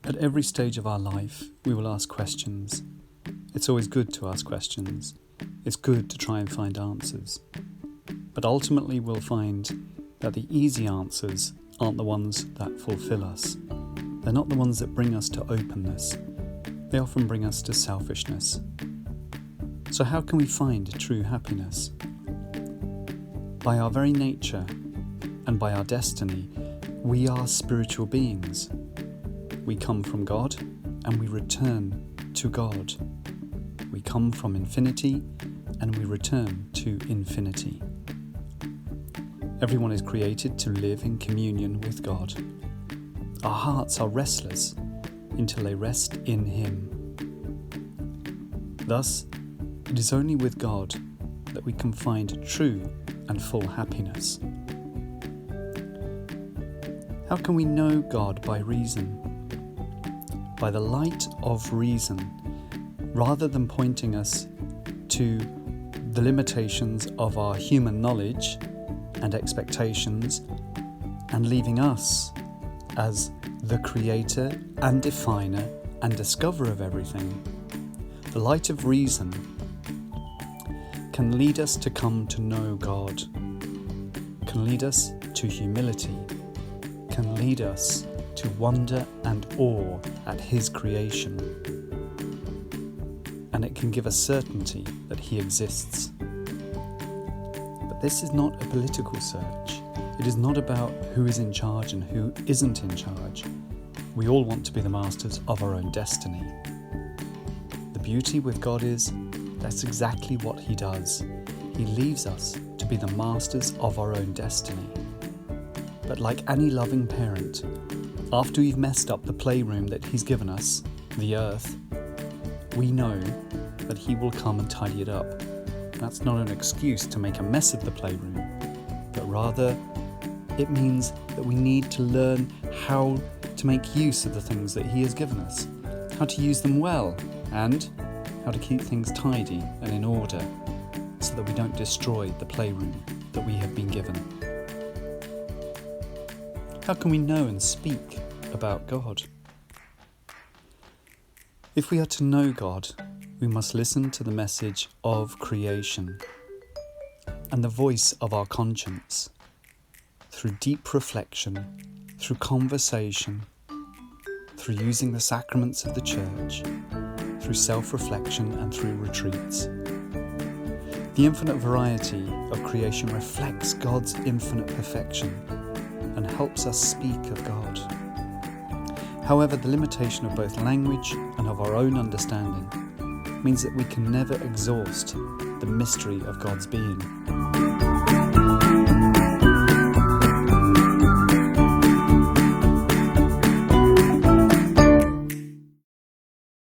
At every stage of our life, we will ask questions. It's always good to ask questions. It's good to try and find answers. But ultimately we'll find that the easy answers aren't the ones that fulfill us. They're not the ones that bring us to openness. They often bring us to selfishness. So how can we find true happiness? By our very nature and by our destiny, we are spiritual beings. We come from God and we return to God. We come from infinity and we return to infinity. Everyone is created to live in communion with God. Our hearts are restless until they rest in Him. Thus, it is only with God that we can find true and full happiness. How can we know God by reason? By the light of reason, rather than pointing us to the limitations of our human knowledge and expectations and leaving us as the creator and definer and discoverer of everything. The light of reason can lead us to come to know God, can lead us to humility, can lead us to wonder and awe at His creation. And it can give us certainty that He exists. But this is not a political search. It is not about who is in charge and who isn't in charge. We all want to be the masters of our own destiny. The beauty with God is that's exactly what He does. He leaves us to be the masters of our own destiny. But like any loving parent, after we've messed up the playroom that He's given us, the earth, we know that He will come and tidy it up. That's not an excuse to make a mess of the playroom, but rather it means that we need to learn how to make use of the things that He has given us, how to use them well, and how to keep things tidy and in order so that we don't destroy the playroom that we have been given. How can we know and speak about God? If we are to know God, we must listen to the message of creation and the voice of our conscience through deep reflection, through conversation, through using the sacraments of the church, through self-reflection and through retreats. The infinite variety of creation reflects God's infinite perfection and helps us speak of God. However, the limitation of both language and of our own understanding means that we can never exhaust the mystery of God's being.